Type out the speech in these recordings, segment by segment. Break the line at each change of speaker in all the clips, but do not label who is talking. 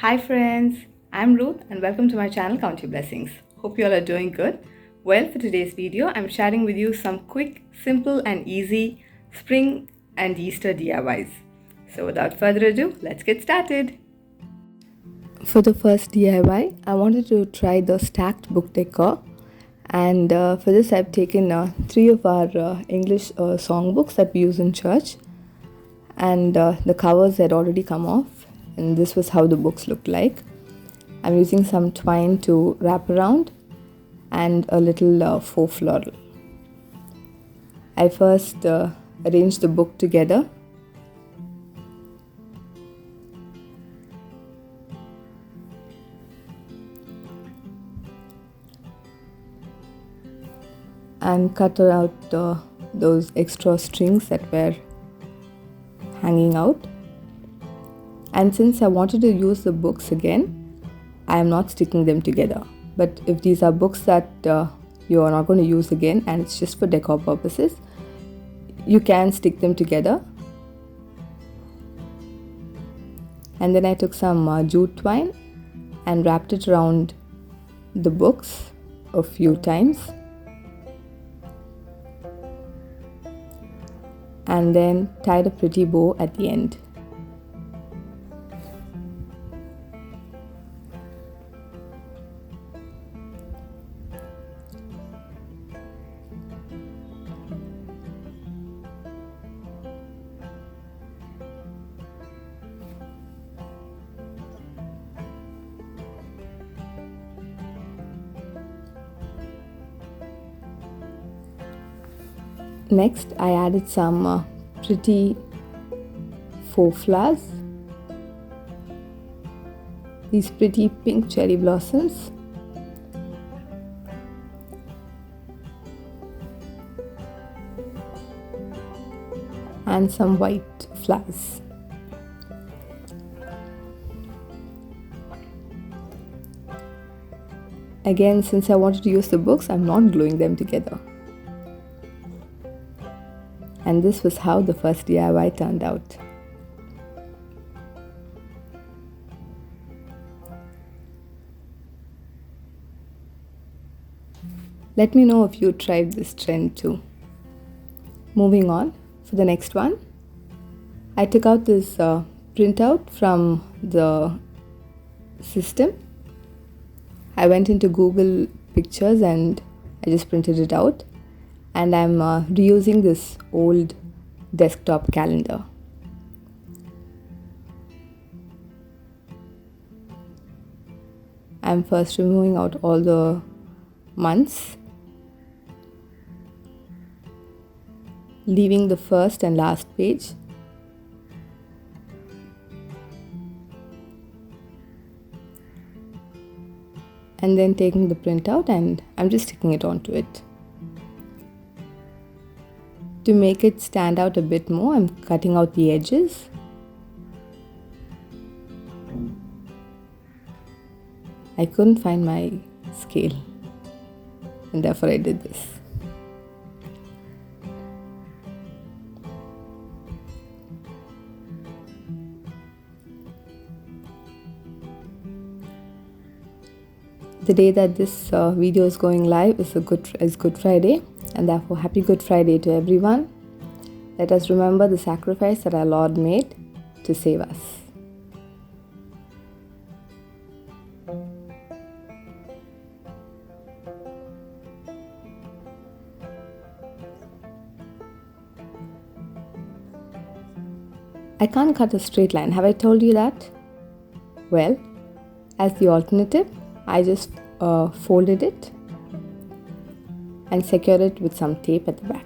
Hi friends, I'm Ruth and welcome to my channel Count Your Blessings. Hope you all are doing good. Well, for today's video, I'm sharing with you some quick, simple and easy spring and Easter DIYs. So without further ado, let's get started. For the first DIY, I wanted to try the stacked book decor, and for this I've taken three of our English songbooks that we use in church, and the covers had already come off, and this was how the books looked like. I'm using some twine to wrap around and a little faux floral. I first arranged the book together. And cut out those extra strings that were hanging out. And since I wanted to use the books again, I am not sticking them together. But if these are books that you are not going to use again and it's just for decor purposes, you can stick them together. And then I took some jute twine and wrapped it around the books a few times. And then tied a pretty bow at the end. Next, I added some pretty faux flowers, these pretty pink cherry blossoms, and some white flowers. Again, since I wanted to use the books, I'm not gluing them together. And this was how the first DIY turned out. Let me know if you tried this trend too. Moving on, for the next one, I took out this printout from the system. I went into Google Pictures and I just printed it out. And I'm reusing this old desktop calendar. I'm first removing out all the months, leaving the first and last page. And then taking the printout and I'm just sticking it onto it. To make it stand out a bit more, I'm cutting out the edges. I couldn't find my scale, and therefore I did this. The day that this video is going live is Good Friday, and therefore happy Good Friday to everyone. Let us remember the sacrifice that our Lord made to save us. I can't cut a straight line. Have I told you that? Well, as the alternative, I just folded it and secure it with some tape at the back.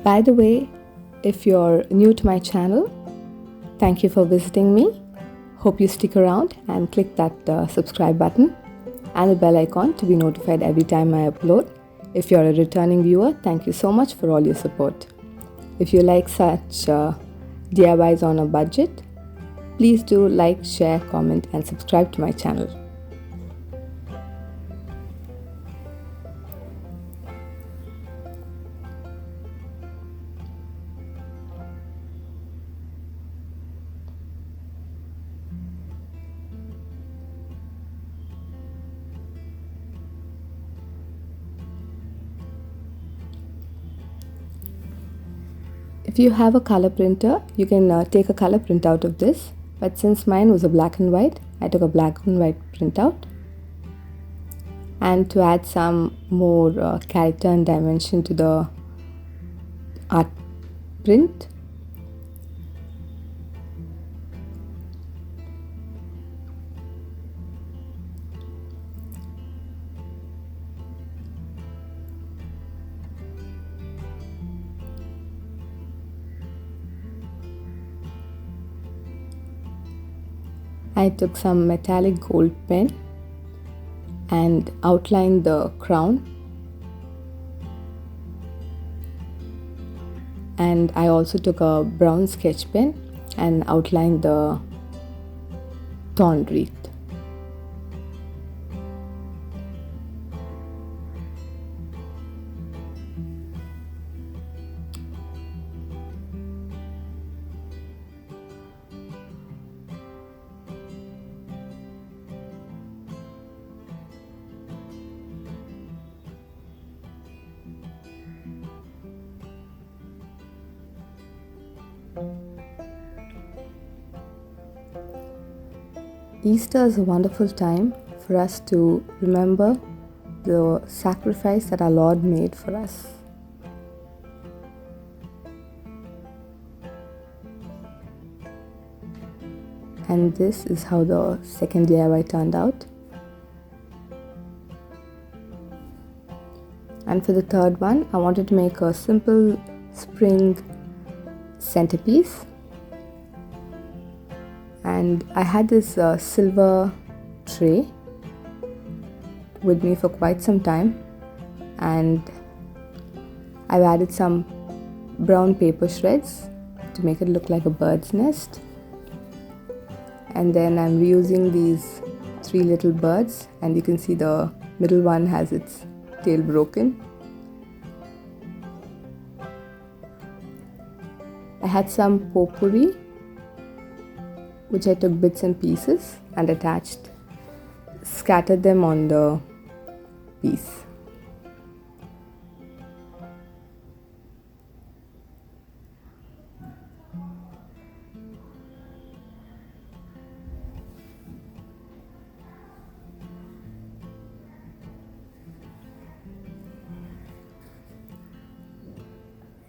By the way, if you're new to my channel, thank you for visiting me. Hope you stick around and click that subscribe button and the bell icon to be notified every time I upload. If you're a returning viewer, thank you so much for all your support. If you like such DIYs on a budget, Please do like, share, comment and subscribe to my channel. If you have a color printer, you can take a color printout of this. But since mine was a black and white, I took a black and white printout. And to add some more character and dimension to the art print, I took some metallic gold pen and outlined the crown, and I also took a brown sketch pen and outlined the thorn wreath. Easter is a wonderful time for us to remember the sacrifice that our Lord made for us. And this is how the second DIY turned out. And for the third one, I wanted to make a simple spring centerpiece. And I had this silver tray with me for quite some time, and I've added some brown paper shreds to make it look like a bird's nest. And then I'm reusing these 3 little birds, and you can see the middle one has its tail broken. I had some potpourri, which I took bits and pieces and scattered them on the piece.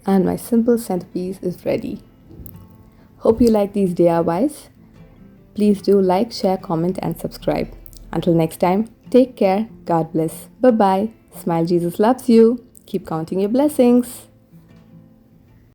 And my simple centerpiece is ready. Hope you like these DIYs. Please do like, share, comment and subscribe. Until next time, take care. God bless. Bye-bye. Smile, Jesus loves you. Keep counting your blessings.